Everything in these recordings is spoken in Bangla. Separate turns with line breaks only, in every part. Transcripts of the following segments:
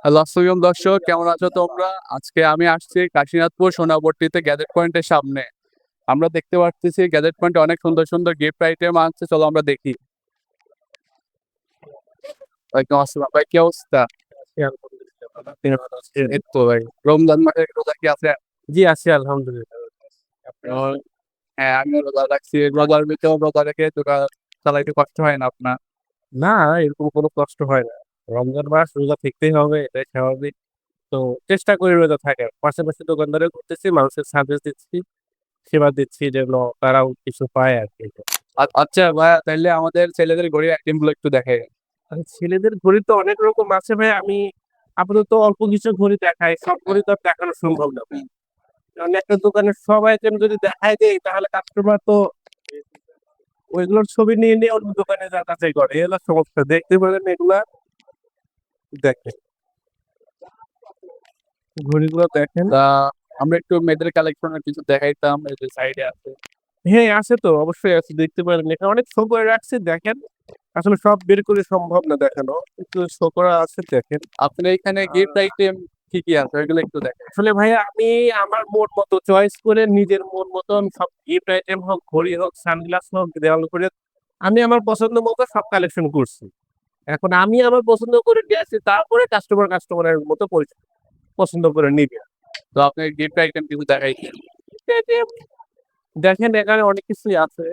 হ্যালো আসসালাম দর্শক, কেমন আছো তোমরা? আজকে আমি আসছি কাশীনাথপুর সোনাপট্টিতে গ্যাজেট পয়েন্টের সামনে। আমরা দেখতে পারতেছি গ্যাজেট পয়েন্টে অনেক সুন্দর, সুন্দর গিফট আইটেম আছে। চলো আমরা দেখি। ওয়ালাইকুম আসসালাম। ভাই কি অবস্থা?
জি, আলহামদুলিল্লাহ ভালো। আপনি ভালো আছেন?
এই তো ভাই। রমজান মাসের রোজা কি আছে?
জি, আছি আলহামদুলিল্লাহ। আপনার?
ও হ্যাঁ, আমিও রোজা রাখছি। রোজার ভিতরেও রোজা রেখে চালাইতে কষ্ট হয় না আপনার?
না, এরকম কোনো কষ্ট হয় না। রমজান মাস রোজা থাকতেই হবে, এটাই স্বাভাবিক। তো চেষ্টা করি রোজা থাকার। পাশাপাশি দোকানদারও করতেছি, মানুষের সার্ভিস দিচ্ছি, সেবা দিচ্ছি যেন তারাও কিছু পায় আরকি।
আচ্ছা ভাইয়া, তাইলে আমাদের ছেলেদের ঘড়ির আইটেম গুলো একটু দেখাই।
আর ছেলেদের ঘড়ি তো অনেক রকম আছে ভাই। আমি আপাতত অল্প কিছু ঘড়ি দেখাই। সব ঘড়ি তো আর দেখানো সম্ভব না ভাই। কারণ একটা দোকানের সব আইটেম যদি দেখায় দেই তাহলে কাস্টমার তো ওইগুলোর ছবি নিয়ে অন্য দোকানে যাচাই করে। এই হলো সমস্যা। দেখতে পারেন এগুলা, দেখেন। ঘড়িগুলো দেখেন।
তা আমরা একটু মেয়েদের কালেকশনের কিছু দেখাইতাম, এই যে সাইডে আছে।
হ্যাঁ, আছে তো, অবশ্যই আছে, দেখতে পারেন। এখানে অনেক শো করে রাখছি, দেখেন। আসলে সব বের করে সম্ভব না দেখানো, একটু শো করা আছে, দেখেন।
আপনার এখানে গিফট আইটেম কি কি আছে ওইগুলো একটু দেখাই।
আসলে ভাইয়া আমি আমার মন মতো চয়েস করে নিজের মন মতন সব গিফট আইটেম হোক, ঘড়ি হোক, সানগ্লাস হোক, দেওয়াল করে আমি আমার পছন্দ মতো সব কালেকশন করছি। এখন আমি আমার পছন্দ করে দিয়েছি, তারপরে কাস্টমারের মতো পছন্দ করে নিবে।
তো আপনার গিফট আইটেম কিছু দেখাই।
দেখেন এখানে অনেক কিছুই আছে।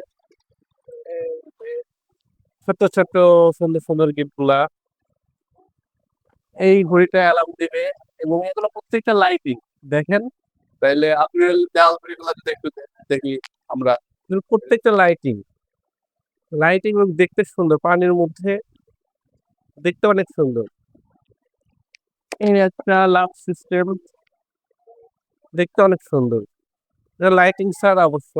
ছোট্ট ছোট্ট সুন্দর সুন্দর গিফট গুলা। এই ঘড়িটা অ্যালার্ম দিবে এবং এগুলো প্রত্যেকটা লাইটিং দেখেন।
তাইলে আপনার দেওয়াল ঘড়িগুলো যদি একটু দেখি আমরা।
এগুলো প্রত্যেকটা লাইটিং লাইটিং দেখতে সুন্দর, পানির মধ্যে দেখতে অনেক সুন্দর। এই একটা লাভ সিস্টেম, দেখতে অনেক সুন্দর। এটা লাইটিং ছাড়া অবশ্য।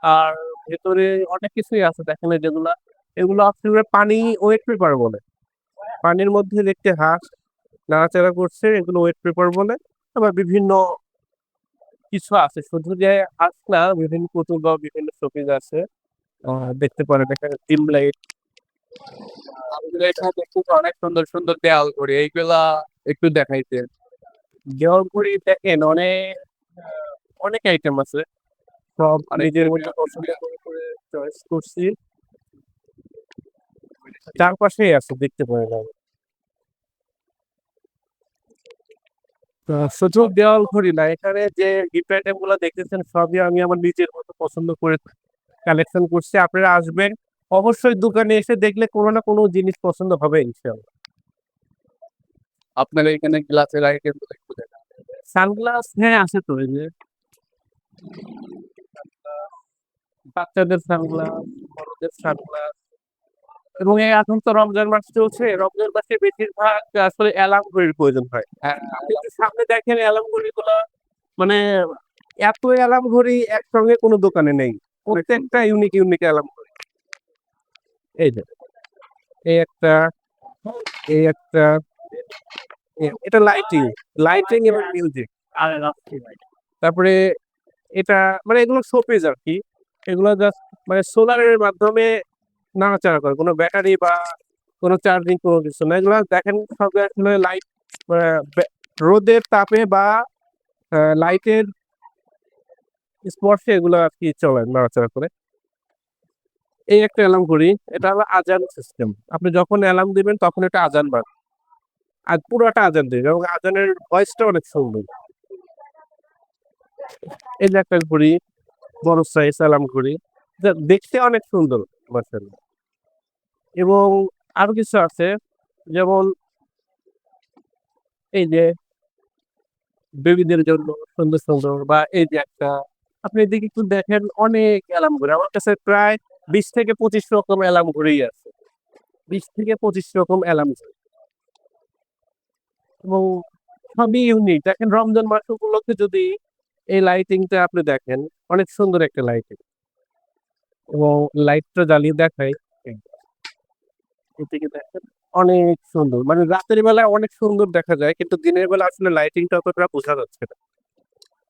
আর ভেতরে অনেক কিছুই আছে দেখেন, এই যেগুলা এগুলো আসলে পানি ওয়েট পেপার বলে। পানির মধ্যে দেখতে হাঁস নাড়াচাড়া করছে, এগুলো ওয়েট পেপার বলে। আবার বিভিন্ন কিছু আছে, শুধু যে হাঁস না, বিভিন্ন পুতুল বা বিভিন্ন শোপিস আছে। দেখতে পারেন এখানে ডিম লাইট।
আমাদের এখানে দেখতেছি অনেক সুন্দর সুন্দর দেওয়াল ঘড়ি, এইগুলা একটু দেখাইতে।
দেওয়াল ঘড়ি দেখেন অনেক অনেক আইটেম আছে, সব
মানে
নিজের মধ্যে পছন্দ করে চয়েস করছি। চারপাশেই আছে, দেখতে পারেন। শুধু দেওয়াল ঘড়ি না, এখানে যে গিফট আইটেম গুলো দেখতেছেন সবই আমি আমার নিজের মতো পছন্দ করে কালেকশন করছি। আপনারা আসবেন, অবশ্যই দোকানে এসে দেখলে কোনো না কোনো জিনিস পছন্দ হবে ইনশাআল্লাহ।
আপনার এখানে গ্লাসের আইটেম গুলো একটু দেখা।
সানগ্লাস, হ্যাঁ আছে তো, এই যে বাচ্চাদের সানগ্লাস, বড়দের সানগ্লাস। এবং এই এখন তো রমজান মাস চলছে, রমজান মাসে বেশিরভাগ আসলে অ্যালার্ম ঘড়ির প্রয়োজন হয়।
হ্যাঁ,
আপনি একটু সামনে দেখেন অ্যালার্ম ঘড়ি গুলো, মানে এত অ্যালার্ম ঘড়ি একসঙ্গে কোনো দোকানে নেই। প্রত্যেকটা ইউনিক ইউনিক অ্যালার্ম ঘড়ি। এই যে এই একটা, এই একটা, এটা লাইটিং, লাইটিং এবং মিউজিক। তারপরে এটা মানে এগুলো শোপিস আর কি। এগুলো জাস্ট মানে সোলারের মাধ্যমে নাড়াচাড়া করে, কোনো ব্যাটারি বা কোনো চার্জিং কোনো কিছু না। এগুলো দেখেন সব আসলে লাইট, রোদের তাপে বা লাইটের স্পর্শে এগুলো আর কি চলে, নাড়াচাড়া করে। এই একটা অ্যালার্ম ঘড়ি, এটা হলো আজান সিস্টেম। আপনি যখন অ্যালার্ম দিবেন তখন এটা আজান বাজবে, আর পুরাটা আজান দিবে এবং আজানের ভয়েসটা অনেক সুন্দর। এই যে একটা ঘড়ি, বড় সাইজ অ্যালার্ম ঘড়ি, যা দেখতে অনেক সুন্দর মাশাআল্লাহ। এবং আরো কিছু আছে, যেমন এই যে বেবিদের জন্য সুন্দর সুন্দর, বা এই যে একটা, আপনি এদিকে একটু দেখেন অনেক অ্যালার্ম ঘড়ি। আমার কাছে প্রায় 20 থেকে 25 রকম অ্যালার্ম ঘড়ি আছে। 20 থেকে 25 রকম অ্যালার্ম ঘড়ি এবং সবই ইউনিক। দেখেন রমজান মাস উপলক্ষে যদি এই লাইটিংটা আপনি দেখেন, অনেক সুন্দর একটা লাইটিং। এবং লাইটটা জ্বালিয়ে দেখাই, এদিকে দেখেন অনেক সুন্দর। মানে রাতের বেলায় অনেক সুন্দর দেখা যায়, কিন্তু দিনের বেলা আসলে লাইটিংটা অতটা বোঝা যাচ্ছে না।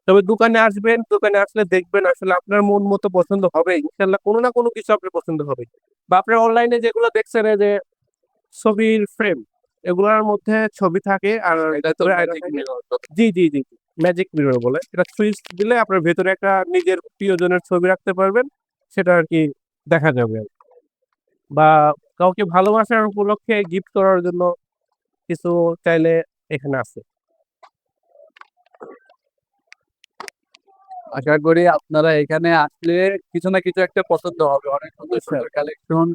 তবে দোকানে আসবেন, দোকানে আসলে দেখবেন আসলে আপনার মন মতো পছন্দ হবে ইনশাল্লাহ, কোনো না কোনো কিছু আপনার পছন্দ হবে। বা আপনার অনলাইনে যেগুলো দেখছেন, এই যে ছবির ফ্রেম, এগুলোর মধ্যে ছবি থাকে আর
এটা তো
ভেতরে আয়না
ম্যাজিক
থাকে।
মিরর।
জি ম্যাজিক মিরর বলে। এটা সুইচ দিলে আপনার ভেতরে একটা নিজের প্রিয়জনের ছবি রাখতে পারবেন। সেটা আরকি দেখা যাবে। বা কাউকে ভালোবাসার উপলক্ষে গিফট করার জন্য কিছু চাইলে এখানে আছে।
আশা করি আপনারা এখানে আসলে কিছু না কিছু একটা পছন্দ হবে। অনেক সুন্দর,
অবশ্যই।
সুন্দর কালেকশন।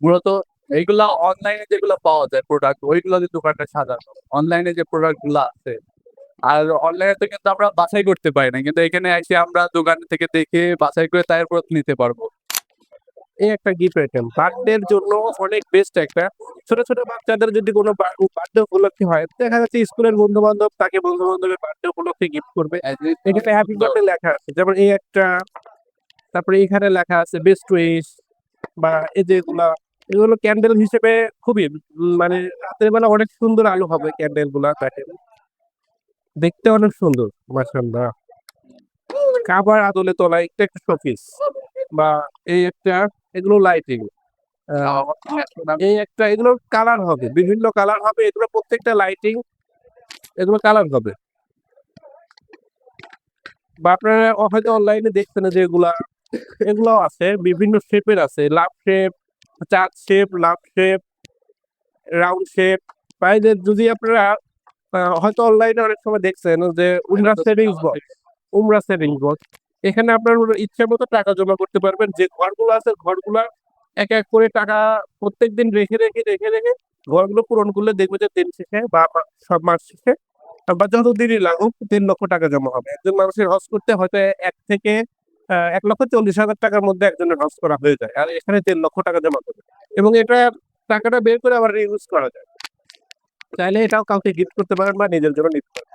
মূলত এইগুলা অনলাইনে যেগুলো পাওয়া যায় প্রোডাক্ট ওইগুলো দিয়ে দোকানটা সাজানো। অনলাইনে যে প্রোডাক্ট গুলা আছে আর অনলাইনে তো কিন্তু আমরা বাছাই করতে পারি না। কিন্তু এখানে এসে আমরা দোকান থেকে দেখে বাছাই করে তারপর নিতে পারবো।
এই একটা গিফট আইটেম। বার্থডে এর জন্য অনেক বেস্ট একটা। ছোট বাচ্চাদের যদি কোনো বার্থডে উপলক্ষে হয়, দেখা যাচ্ছে স্কুলের বন্ধু-বান্ধব তাকে বন্ধু-বান্ধবের বার্থডে উপলক্ষে গিফট করবে।
এই যে
এখানে
অনেক
হ্যাপি
সুন্দর।
বার্থডে লেখা আছে। যেমন এই একটা, তারপরে এখানে লেখা আছে বেস্ট উইশ বা এই যে এগুলো ক্যান্ডেল হিসেবে খুবই মানে রাতের বেলা অনেক সুন্দর আলো হবে ক্যান্ডেল গুলা দেখেন। দেখতে অনেক সুন্দর মাশাআল্লাহ। কাবার আদলে তোলা এটা একটা শোপিস বা এই একটা এগুলো লাইটিং। আ এই একটা এগুলোর কালার হবে। বিভিন্ন কালার হবে। এগুলো প্রত্যেকটা লাইটিং এগুলো কালার হবে। বা আপনারা হয়তো অনলাইনে দেখছেন যে এগুলাও আছে। বিভিন্ন শেপের আছে। লাভ শেপ, চাঁদ shape, love shape, round shape. বা এই যে যদি আপনারা হয়তো অনলাইনে অনেক সময় দেখছেন যে উমরা সেভিংস বক্স। এখানে আপনার ইচ্ছা মতো টাকা জমা করতে পারবেন। যে ঘরগুলো আছে ঘরগুলা এক করে টাকা প্রত্যেকদিন রেখে ঘরগুলো পূরণ করলে দেখবেন যে দিন শেষে বা সব মাস শেষে বা যতদিনই লাগুক ৩,০০,০০০ টাকা জমা হবে। একজন মানুষের হজ করতে হয়তো ১ থেকে ১,৪০,০০০ টাকার মধ্যে একজনের হজ করা হয়ে যায়। আর এখানে ৩,০০,০০০ টাকা জমা করবে। এবং এটা টাকাটা বের করে আবার রিইউজ করা যায়। চাইলে এটাও কাউকে গিফট করতে পারেন বা নিজের জন্য নিতে পারেন।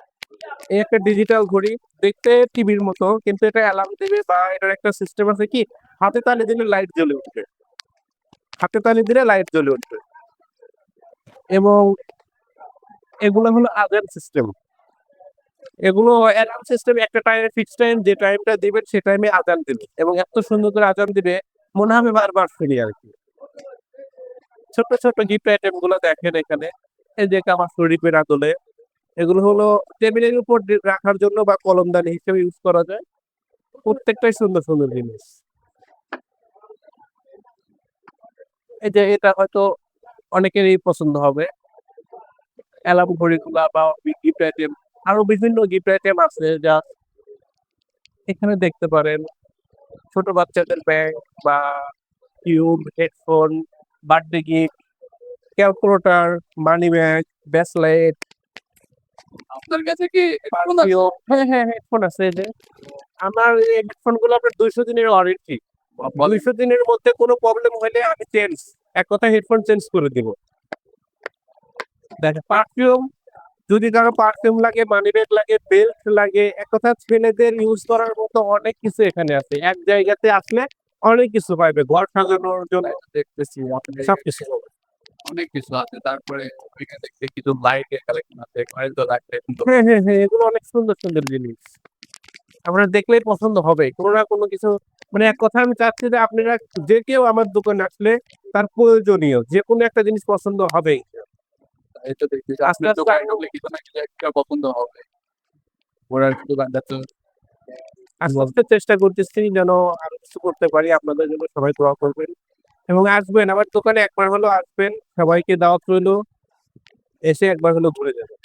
এই একটা ডিজিটাল ঘড়ি দেখতে টিভির মতো কিন্তু এটা অ্যালার্ম দিবে বা এটার একটা সিস্টেম আছে কি হাতে তালি দিলে লাইট জ্বলে উঠবে। হাতে তালি দিলে লাইট জ্বলে উঠবে। এবং এগুলো হলো আজান সিস্টেম। এগুলো অ্যালার্ম সিস্টেম একটা টাইমে ফিক্সড টাইম যে টাইমটা দিবেন সে টাইমে আজান দিবে এবং এত সুন্দর করে আজান দিবে মনে হবে বারবার ফিরি আরকি। ছোট গিফট আইটেম গুলো দেখেন এখানে। এই যে কাবার শরীফের আদলে এগুলো হলো টেবিলের উপর রাখার জন্য বা কলমদানি হিসেবে ইউজ করা যায়। প্রত্যেকটাই সুন্দর জিনিস। এই যে এটা হয়তো অনেকেরই পছন্দ হবে। অ্যালার্ম ঘড়িগুলা বা গিফট আইটেম আরো বিভিন্ন গিফট আইটেম আছে যা এখানে দেখতে পারেন। ছোট বাচ্চাদের ব্যাগ বা tube, headphone, birthday gift, calculator, money bag, bracelet,
আপনার কাছে কি হেডফোন আছে?
পারফিউম। হ্যাঁ, হেডফোন আছে এই যে। আমার এই হেডফোন গুলো আপনার ২০০ দিনের ওয়ারেন্টি।
বলেন।
২০০ দিনের মধ্যে কোনো প্রবলেম হলে আমি এক কথায় হেডফোন চেঞ্জ করে দিব। দেখেন পারফিউম যদি কারো পারফিউম লাগে, মানিব্যাগ লাগে, বেল্ট লাগে, এক কথায় ছেলেদের ইউজ করার মতো অনেক কিছু এখানে আছে। এক জায়গাতে আসলে অনেক কিছু পাইবে। ঘর সাজানোর জন্য
দেখতেছি আপনি
সবকিছু পাবে।
অনেক কিছু আছে। তারপরে ওইখানে দেখতে কিছু লাইটের কালেকশন আছে। কয়েকটা লাইট কিন্তু
হ্যাঁ, এগুলো অনেক সুন্দর জিনিস। আপনার দেখলেই পছন্দ হবে। কোনো না কোনো কিছু মানে এক কথায় আমি চাচ্ছি যে আপনারা যে কেউ আমার দোকানে আসলে তার প্রয়োজনীয় যেকোনো একটা জিনিস পছন্দ হবেই।
এই তো দেখতেছি
আস্তে
আপনার
আস্তে
দোকানে
আরো
ঢুকলে কিছু না কিছু একটা পছন্দ হবে। ঘোরার দোকানটা তো
আস্তে চেষ্টা করতেছি যেন আরো কিছু করতে পারি। আপনাদের জন্য সবাই দোয়া করবেন। এবং আসবেন আমার দোকানে একবার হলেও আসবেন। সবাইকে দাওয়াত রইলো। এসে একবার হলেও ঘুরে যাবেন।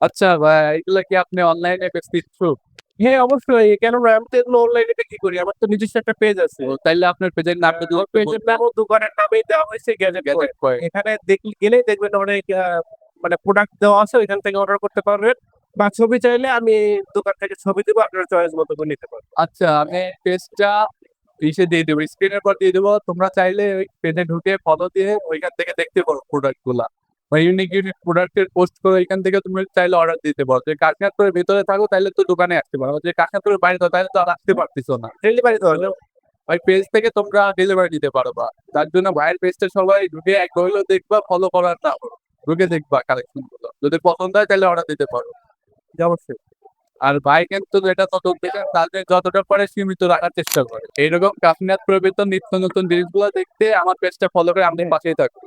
আচ্ছা ভাই এগুলা কি আপনি অনলাইনে বেচতেছেন?
হ্যাঁ, অবশ্যই। কেন নয়? আমি তো এগুলো অনলাইনে বিক্রি করি। আমার তো নিজস্ব একটা পেজ আছে।
ও তাইলে আপনার পেজের নামটা যদি
আমার
একটু
পেজের নামও দোকানের নামেই দেওয়া হয়েছে গ্যাজেট
গ্যাজেট
পয়েন্ট।
পয়েন্ট।
এখানে গেলেই দেখবেন অনেক মানে প্রোডাক্ট দেওয়া আছে ওইখান থেকে অর্ডার করতে পারবেন। বা ছবি চাইলে আমি দোকান থেকে ছবি দিব আপনার চয়েস মতো করে নিতে পারবেন।
আচ্ছা আমি পেজটা ইসে দিয়ে দেবো স্ক্রিনের পর দিয়ে দেবো। তোমরা চাইলে ওই পেজে ঢুকে ফলো দিয়ে ওইখান থেকে দেখতে পারো প্রোডাক্ট গুলা। বা ইউনিক প্রোডাক্টের পোস্ট করে ওইখান থেকে তুমি চাইলে অর্ডার দিতে পারো। যদি কাশিনাথপুরের ভিতরে থাকো তাইলে তো দোকানে আসতে পারো। যদি কাশিনাথপুরের বাইরে থাকো তাহলে তো আর আসতে পারতেছো না।
ডেলিভারি তো হলো।
ওই পেজ থেকে তোমরা ডেলিভারি দিতে পারবা। তার জন্য ভাইয়ের পেজটা সবাই ঢুকে একবার হইলেও দেখবা, ফলো করার না করো। ঢুকে দেখবা কালেকশন গুলো। যদি পছন্দ হয় তাহলে অর্ডার দিতে পারো।
জি, অবশ্যই।
আর ভাই কিন্তু এটা তত তাদের যতটা পারে সীমিত রাখার চেষ্টা করে। এইরকম কাফিনাত প্রবৃত্ত নিত্য নতুন জিনিসগুলো দেখতে আমার পেজটা ফলো করে আপনি পাশেই থাকুন।